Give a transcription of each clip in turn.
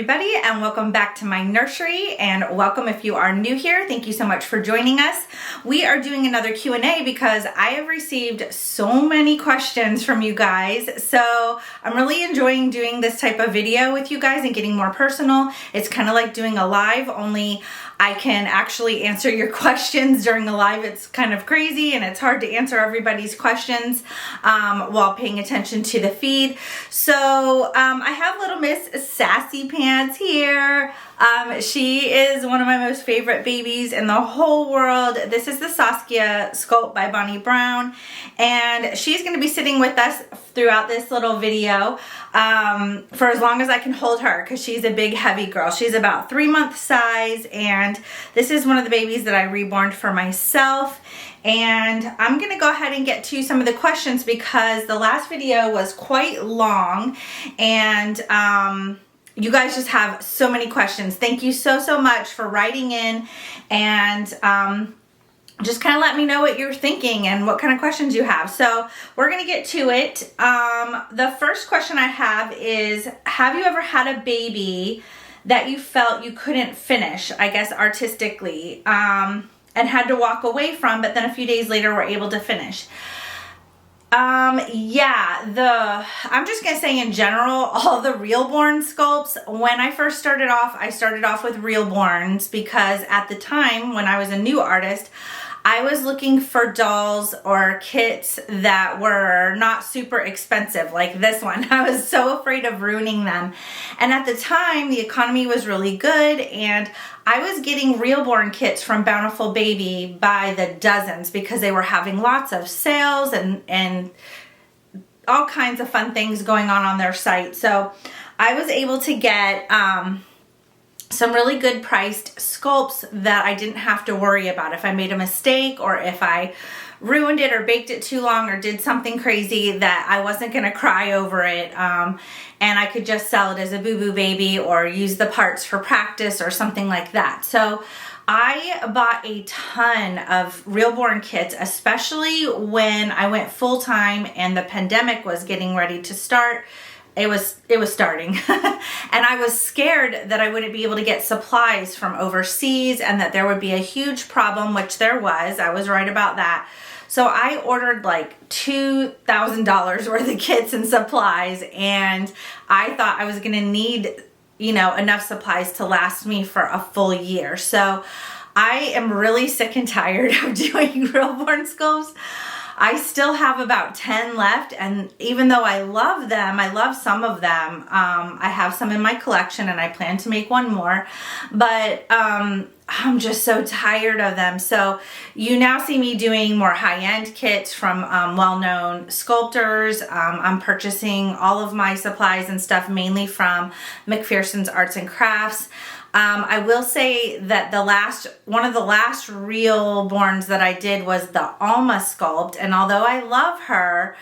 everybody, and welcome back to my nursery, and welcome if you are new here. Thank you so much for joining us. We are doing another Q&A because I have received so many questions from you guys, so I'm really enjoying doing this type of video with you guys and getting more personal. It's kind of like doing a live, only I can actually answer your questions during a live. It's kind of crazy and it's hard to answer everybody's questions while paying attention to the feed. So I have little Miss Sassy Pants here. She is one of my most favorite babies in the whole world. This is the Saskia sculpt by Bonnie Brown, and she's going to be sitting with us throughout this little video for as long as I can hold her, because she's a big heavy girl. She's about 3 month size, and this is one of the babies that I reborned for myself. And I'm gonna go ahead and get to some of the questions because the last video was quite long, and you guys just have so many questions. Thank you so much for writing in, and just kind of let me know what you're thinking and what kind of questions you have. So we're gonna get to it. The first question I have is, have you ever had a baby that you felt you couldn't finish, I guess artistically, and had to walk away from, but then a few days later were able to finish? Yeah, I'm just gonna say in general, all the Reborn sculpts, when I first started off, I started off with Reborns because at the time when I was a new artist, I was looking for dolls or kits that were not super expensive, like this one. I was so afraid of ruining them. And at the time, the economy was really good, and I was getting Reborn kits from Bountiful Baby by the dozens because they were having lots of sales and all kinds of fun things going on their site. So I was able to get some really good priced sculpts that I didn't have to worry about if I made a mistake or if I ruined it or baked it too long or did something crazy, that I wasn't gonna cry over it, and I could just sell it as a boo-boo baby or use the parts for practice or something like that. So I bought a ton of Reborn kits, especially when I went full-time and the pandemic was getting ready to start. It was starting and I was scared that I wouldn't be able to get supplies from overseas and that there would be a huge problem, which there was. I was right about that. So I ordered like $2,000 worth of kits and supplies, and I thought I was gonna need, you know, enough supplies to last me for a full year. So I am really sick and tired of doing Reborn sculpts. I still have about 10 left, and even though I love them, I love some of them, I have some in my collection and I plan to make one more, but I'm just so tired of them. So you now see me doing more high-end kits from well-known sculptors. I'm purchasing all of my supplies and stuff mainly from McPherson's Arts and Crafts. I will say that one of the last Reborns that I did was the Alma sculpt, and although I love her,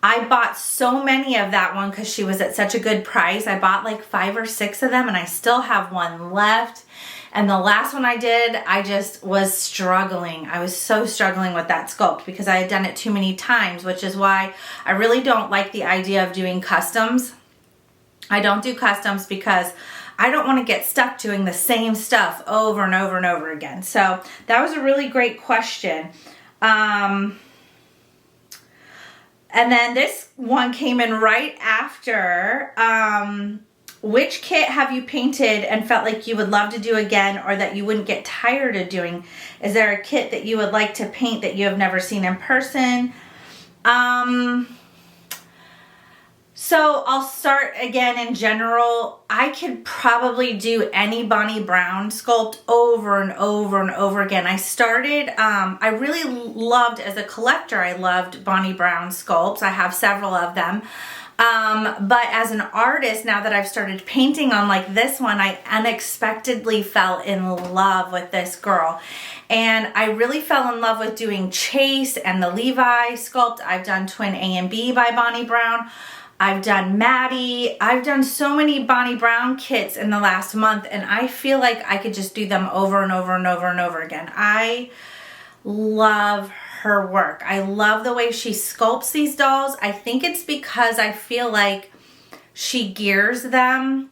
I bought so many of that one because she was at such a good price. I bought like 5 or 6 of them, and I still have one left. And the last one I did, I just was struggling. I was so struggling with that sculpt because I had done it too many times, which is why I really don't like the idea of doing customs. I don't do customs because I don't want to get stuck doing the same stuff over and over and over again. So that was a really great question. And then this one came in right after. Which kit have you painted and felt like you would love to do again, or that you wouldn't get tired of doing? Is there a kit that you would like to paint that you have never seen in person? So I'll start again in general. I could probably do any Bonnie Brown sculpt over and over and over again. I started, I really loved, as a collector, I loved Bonnie Brown sculpts. I have several of them. But as an artist, now that I've started painting on like this one, I unexpectedly fell in love with this girl. And I really fell in love with doing Chase and the Levi sculpt. I've done Twin A and B by Bonnie Brown. I've done Maddie. I've done so many Bonnie Brown kits in the last month, and I feel like I could just do them over and over and over and over again. I love her work. I love the way she sculpts these dolls. I think it's because I feel like she gears them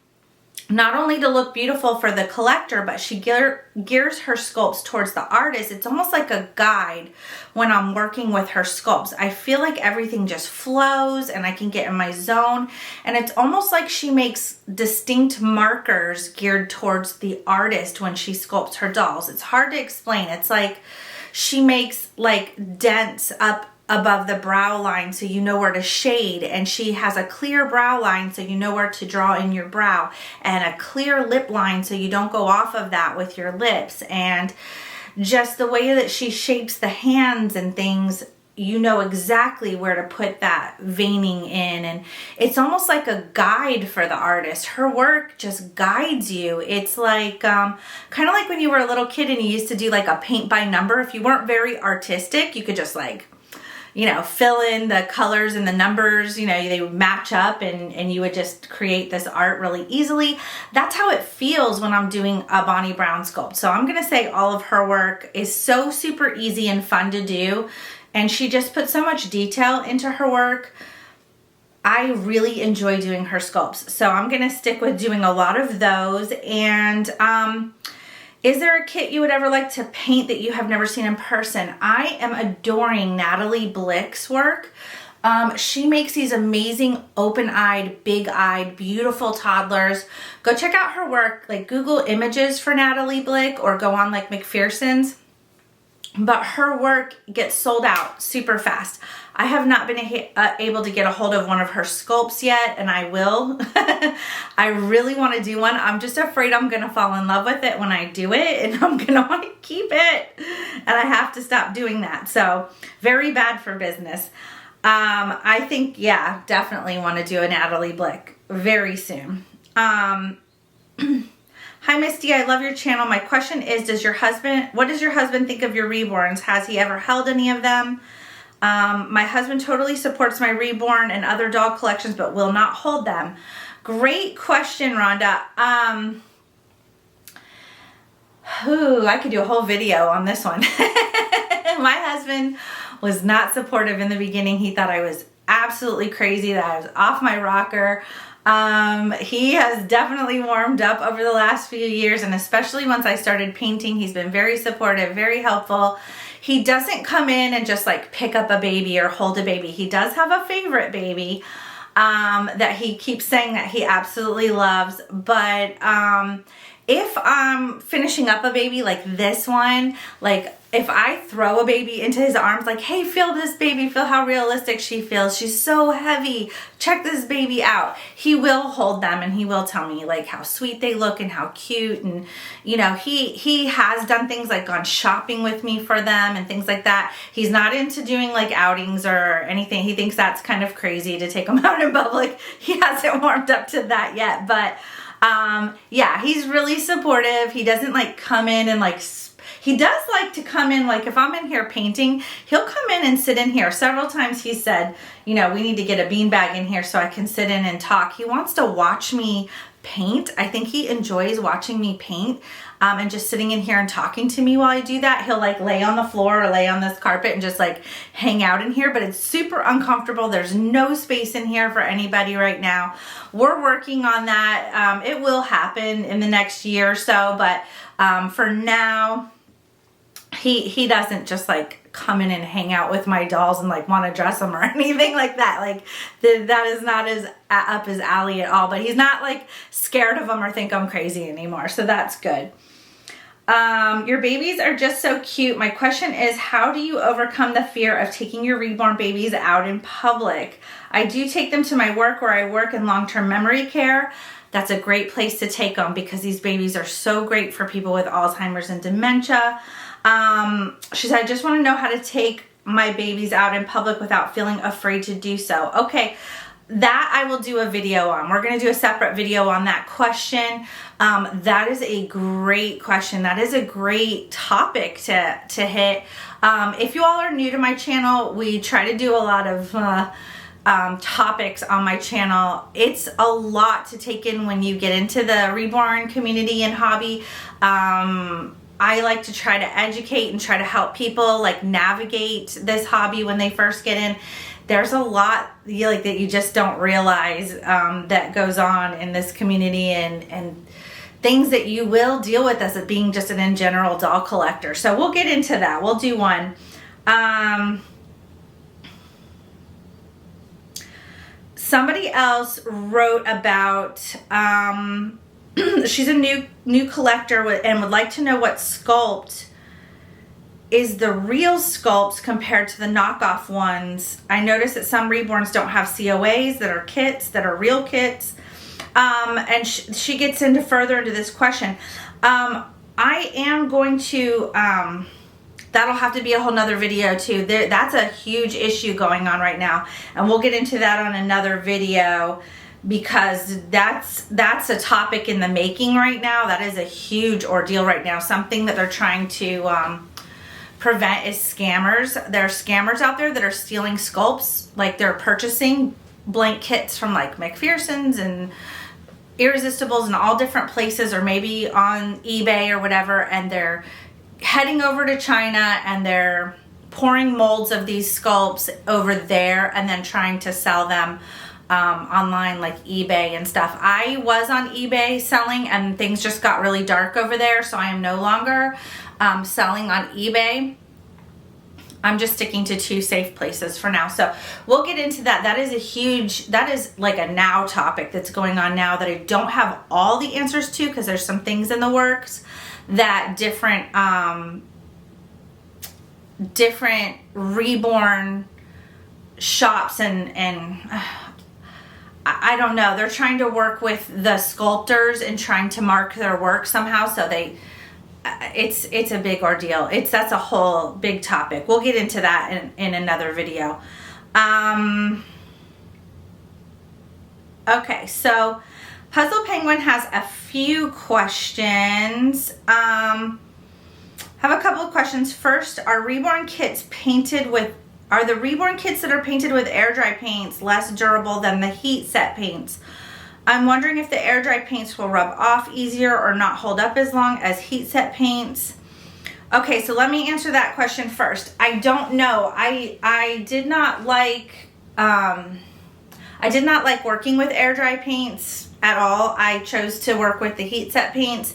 not only to look beautiful for the collector, but she gears her sculpts towards the artist. It's almost like a guide when I'm working with her sculpts. I feel like everything just flows and I can get in my zone. And it's almost like she makes distinct markers geared towards the artist when she sculpts her dolls. It's hard to explain. It's like she makes like dents up above the brow line so you know where to shade, and she has a clear brow line so you know where to draw in your brow, and a clear lip line so you don't go off of that with your lips. And just the way that she shapes the hands and things, you know exactly where to put that veining in, and it's almost like a guide for the artist. Her work just guides you. It's like kind of like when you were a little kid and you used to do like a paint by number. If you weren't very artistic, you could just like, you know, fill in the colors and the numbers, you know, they would match up, and you would just create this art really easily. That's how it feels when I'm doing a Bonnie Brown sculpt. So I'm going to say all of her work is so super easy and fun to do. And she just puts so much detail into her work. I really enjoy doing her sculpts. So I'm going to stick with doing a lot of those. And, is there a kit you would ever like to paint that you have never seen in person? I am adoring Natalie Blick's work. She makes these amazing open-eyed, big-eyed, beautiful toddlers. Go check out her work. Like Google images for Natalie Blick or go on like McPherson's. But her work gets sold out super fast. I have not been able to get a hold of one of her sculpts yet, and I will. I really want to do one. I'm just afraid I'm going to fall in love with it when I do it, and I'm going to want to keep it. And I have to stop doing that. So very bad for business. I think, yeah, definitely want to do a Natalie Blick very soon. Hi, Misty. I love your channel. My question is, what does your husband think of your reborns? Has he ever held any of them? My husband totally supports my reborn and other doll collections, but will not hold them. Great question, Rhonda. I could do a whole video on this one. My husband was not supportive in the beginning. He thought I was absolutely crazy, that I was off my rocker. He has definitely warmed up over the last few years, and especially once I started painting, he's been very supportive, very helpful. He doesn't come in and just like pick up a baby or hold a baby. He does have a favorite baby that he keeps saying that he absolutely loves, but if I'm finishing up a baby like this one, like if I throw a baby into his arms, like, hey, feel this baby, feel how realistic she feels. She's so heavy. Check this baby out. He will hold them and he will tell me like how sweet they look and how cute. And, you know, he has done things like gone shopping with me for them and things like that. He's not into doing like outings or anything. He thinks that's kind of crazy to take them out in public. He hasn't warmed up to that yet, but yeah, he's really supportive. He doesn't like come in and like, he does like to come in, like if I'm in here painting, he'll come in and sit in here. Several times he said, you know, we need to get a beanbag in here so I can sit in and talk. He wants to watch me paint. I think he enjoys watching me paint and just sitting in here and talking to me while I do that. He'll like lay on the floor or lay on this carpet and just like hang out in here, but it's super uncomfortable. There's no space in here for anybody right now. We're working on that. It will happen in the next year or so, but for now, he doesn't just like come in and hang out with my dolls and like want to dress them or anything like that. Like that is not up his alley at all, but he's not like scared of them or think I'm crazy anymore. So that's good. Your babies are just so cute. My question is, how do you overcome the fear of taking your reborn babies out in public? I do take them to my work where I work in long-term memory care. That's a great place to take them because these babies are so great for people with Alzheimer's and dementia. She said, I just want to know how to take my babies out in public without feeling afraid to do so. Okay, that I will do a video on. We're going to do a separate video on that question. That is a great question. That is a great topic to hit. If you all are new to my channel, we try to do a lot of topics on my channel. It's a lot to take in when you get into the reborn community and hobby. I like to try to educate and try to help people like navigate this hobby when they first get in. there's a lot like that you just don't realize that goes on in this community, and things that you will deal with as being just an in general doll collector. So we'll get into that. We'll do one. Somebody else wrote about, she's a new collector and would like to know what sculpt is the real sculpts compared to the knockoff ones. I noticed that some reborns don't have COAs that are kits, that are real kits. And she gets into further into this question. I am going to, that'll have to be a whole nother video too. That's a huge issue going on right now. And we'll get into that on another video, because that's a topic in the making right now. That is a huge ordeal right now. Something that they're trying to prevent is scammers. There are scammers out there that are stealing sculpts. Like, they're purchasing blank kits from like McPherson's and Irresistibles and all different places, or maybe on eBay or whatever, and they're heading over to China and they're pouring molds of these sculpts over there and then trying to sell them online, like eBay and stuff. I was on eBay selling, and things just got really dark over there, so I am no longer selling on eBay. I'm just sticking to 2 safe places for now. So we'll get into that. That is like a now topic that's going on now that I don't have all the answers to, because there's some things in the works that different reborn shops and I don't know, they're trying to work with the sculptors and trying to mark their work somehow, so it's a big ordeal. That's a whole big topic. We'll get into that in another video. Okay, so Puzzle Penguin has a few questions. Have a couple of questions. First, are reborn kits are the reborn kits that are painted with air dry paints less durable than the heat set paints? I'm wondering if the air dry paints will rub off easier or not hold up as long as heat set paints. Okay, so let me answer that question first. I don't know. I did not like working with air dry paints at all. I chose to work with the heat set paints.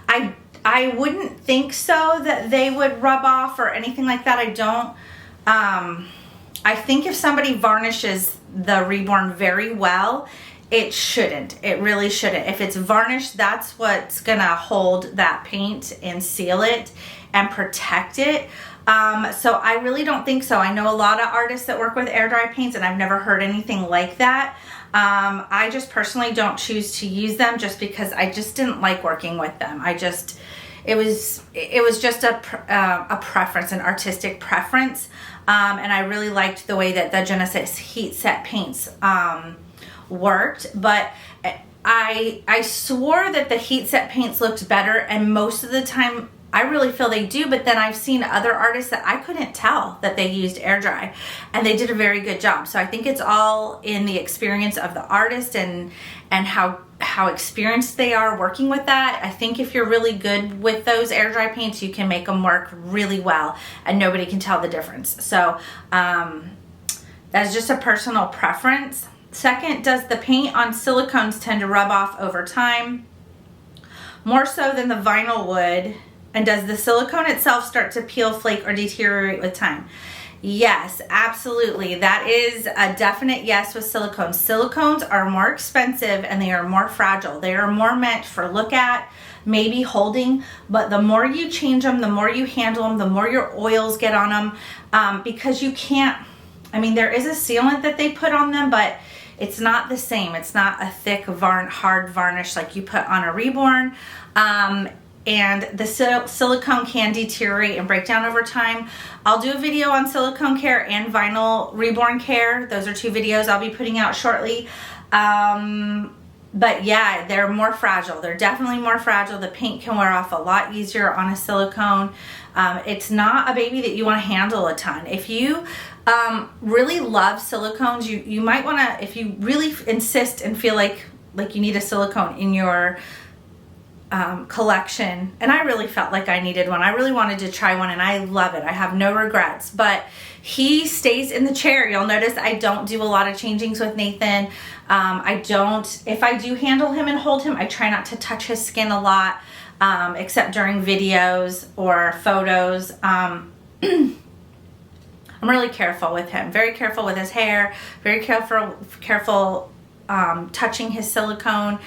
I wouldn't think so that they would rub off or anything like that. I don't. I think if somebody varnishes the reborn very well, it shouldn't. It really shouldn't. If it's varnished, that's what's gonna hold that paint and seal it and protect it. So I really don't think so. I know a lot of artists that work with air dry paints, and I've never heard anything like that. I just personally don't choose to use them, just because I just didn't like working with them. It was just a preference, an artistic preference, and I really liked the way that the Genesis heat set paints worked. But I swore that the heat set paints looked better, and most of the time I really feel they do. But then I've seen other artists that I couldn't tell that they used air dry, and they did a very good job. So I think it's all in the experience of the artist and how experienced they are working with that. I think if you're really good with those air dry paints, you can make them work really well and nobody can tell the difference. So that's just a personal preference. Second, does the paint on silicones tend to rub off over time more so than the vinyl would? And does the silicone itself start to peel, flake, or deteriorate with time? Yes, absolutely. That is a definite yes with silicones. Silicones are more expensive and they are more fragile. They are more meant for look at, maybe holding, but the more you change them, the more you handle them, the more your oils get on them, because you can't, I mean, there is a sealant that they put on them, but it's not the same. It's not a thick, hard varnish like you put on a reborn. And the silicone can deteriorate and break down over time. I'll do a video on silicone care and vinyl reborn care. Those are 2 videos I'll be putting out shortly. But yeah, they're more fragile. They're definitely more fragile. The paint can wear off a lot easier on a silicone. It's not a baby that you want to handle a ton. If you really love silicones, you might want to, if you really insist and feel like you need a silicone in your collection, and I really felt like I needed one. I really wanted to try one, and I love it. I have no regrets, but he stays in the chair. You'll notice I don't do a lot of changings with Nathan. If I do handle him and hold him, I try not to touch his skin a lot, except during videos or photos. I'm really careful with him, very careful with his hair, very careful touching his silicone.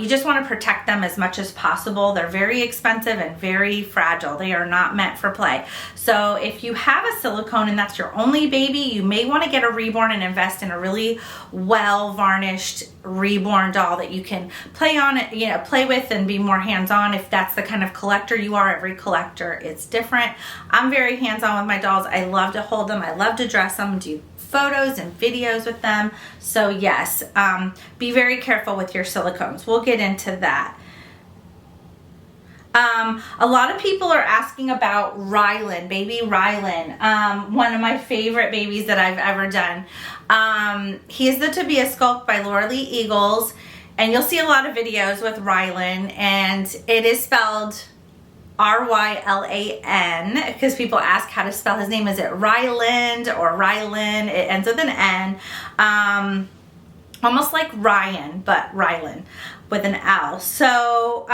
You just want to protect them as much as possible. They're very expensive and very fragile. They are not meant for play. So if you have a silicone and that's your only baby, you may want to get a Reborn and invest in a really well varnished Reborn doll that you can play on it, play with and be more hands-on. If that's the kind of collector you are, every collector is different. I'm very hands-on with my dolls. I love to hold them. I love to dress them, do photos and videos with them. So yes, be very careful with your silicones. We'll get into that. A lot of people are asking about Rylan, baby Rylan, one of my favorite babies that I've ever done. He is the To Be a Sculpt by Laura Lee Eagles, and you'll see a lot of videos with Rylan, and it is spelled R-Y-L-A-N, because people ask how to spell his name. Is it Ryland or Rylan? It ends with an N. Almost like Ryan, but Rylan with an L. So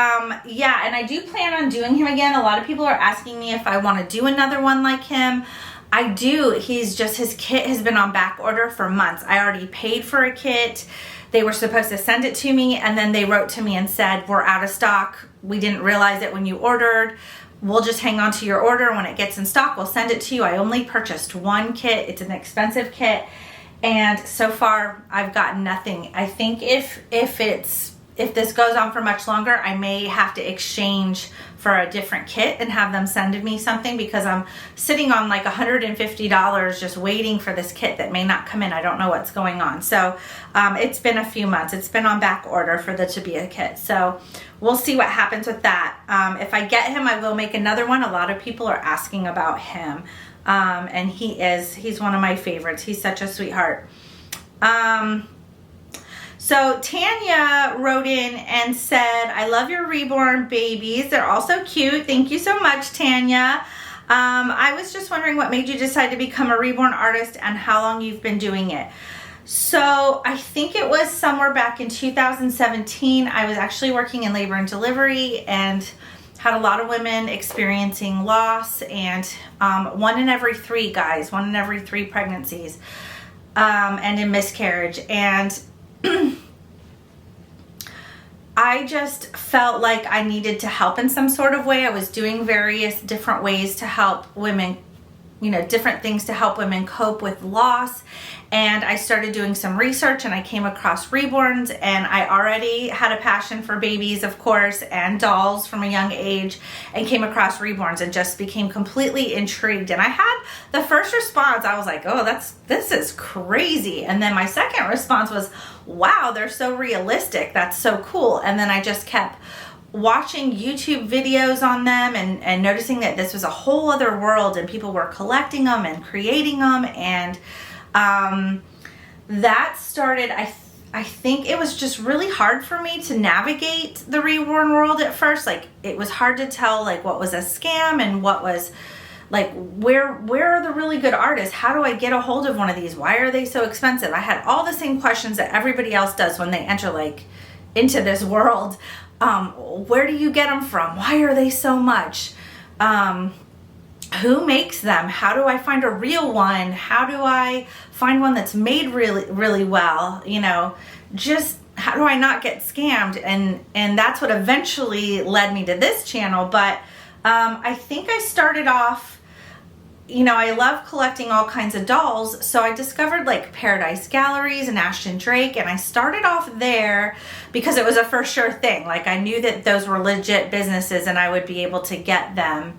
yeah, and I do plan on doing him again. A lot of people are asking me if I want to do another one like him. I do. His kit has been on back order for months. I already paid for a kit. They were supposed to send it to me, and then they wrote to me and said, we're out of stock. We didn't realize it when you ordered. We'll just hang on to your order. When it gets in stock, we'll send it to you. I only purchased one kit. It's an expensive kit, and so far I've gotten nothing. I think if this goes on for much longer, I may have to exchange for a different kit and have them send me something, because I'm sitting on like $150 just waiting for this kit that may not come in. I don't know what's going on. So it's been a few months. It's been on back order for the To Be a kit. So we'll see what happens with that. If I get him, I will make another one. A lot of people are asking about him. And he's one of my favorites. He's such a sweetheart. So Tanya wrote in and said, I love your Reborn babies. They're all so cute. Thank you so much, Tanya. I was just wondering what made you decide to become a Reborn artist and how long you've been doing it. So I think it was somewhere back in 2017. I was actually working in labor and delivery and had a lot of women experiencing loss, and 1 in every 3 guys, 1 in every 3 pregnancies, and in miscarriage. And I just felt like I needed to help in some sort of way. I was doing various different ways to help women, different things to help women cope with loss. And I started doing some research, and I came across Reborns, and I already had a passion for babies, of course, and dolls from a young age, and came across Reborns and just became completely intrigued. And I had the first response, I was like, oh, this is crazy. And then my second response was, wow, they're so realistic. That's so cool. And then I just kept watching YouTube videos on them and noticing that this was a whole other world, and people were collecting them and creating them. And that started, I think it was just really hard for me to navigate the Reborn world at first. Like, it was hard to tell like what was a scam and what was like, where are the really good artists? How do I get a hold of one of these? Why are they so expensive? I had all the same questions that everybody else does when they enter like into this world. Where do you get them from? Why are they so much? Who makes them? How do I find a real one? How do I find one that's made really, really well? Just how do I not get scammed? And that's what eventually led me to this channel. But I think I started off, I love collecting all kinds of dolls. So I discovered like Paradise Galleries and Ashton Drake, and I started off there because it was a for sure thing. Like, I knew that those were legit businesses and I would be able to get them,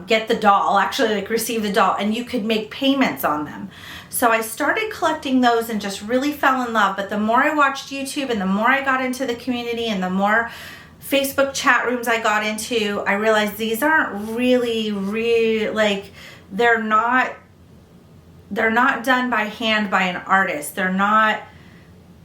get the doll, actually like receive the doll, and you could make payments on them. So I started collecting those and just really fell in love. But the more I watched YouTube and the more I got into the community and the more Facebook chat rooms I got into, I realized these aren't really like, they're not done by hand by an artist. They're not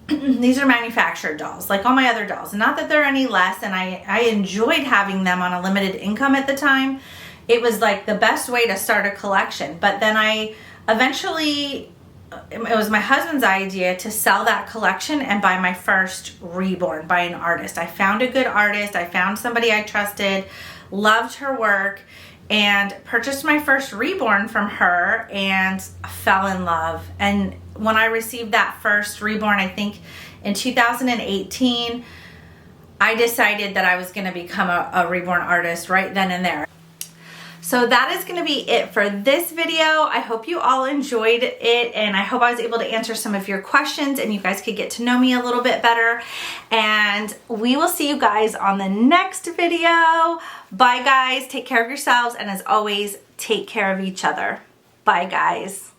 these are manufactured dolls, like all my other dolls. Not that they're any less, and I enjoyed having them on a limited income at the time. It was like the best way to start a collection. But then I eventually, it was my husband's idea to sell that collection and buy my first Reborn by an artist. I found a good artist. I found somebody I trusted, loved her work, and purchased my first Reborn from her and fell in love. And when I received that first Reborn, I think in 2018, I decided that I was going to become a Reborn artist right then and there. So that is going to be it for this video. I hope you all enjoyed it, and I hope I was able to answer some of your questions and you guys could get to know me a little bit better. And we will see you guys on the next video. Bye guys, take care of yourselves, and as always, take care of each other. Bye guys.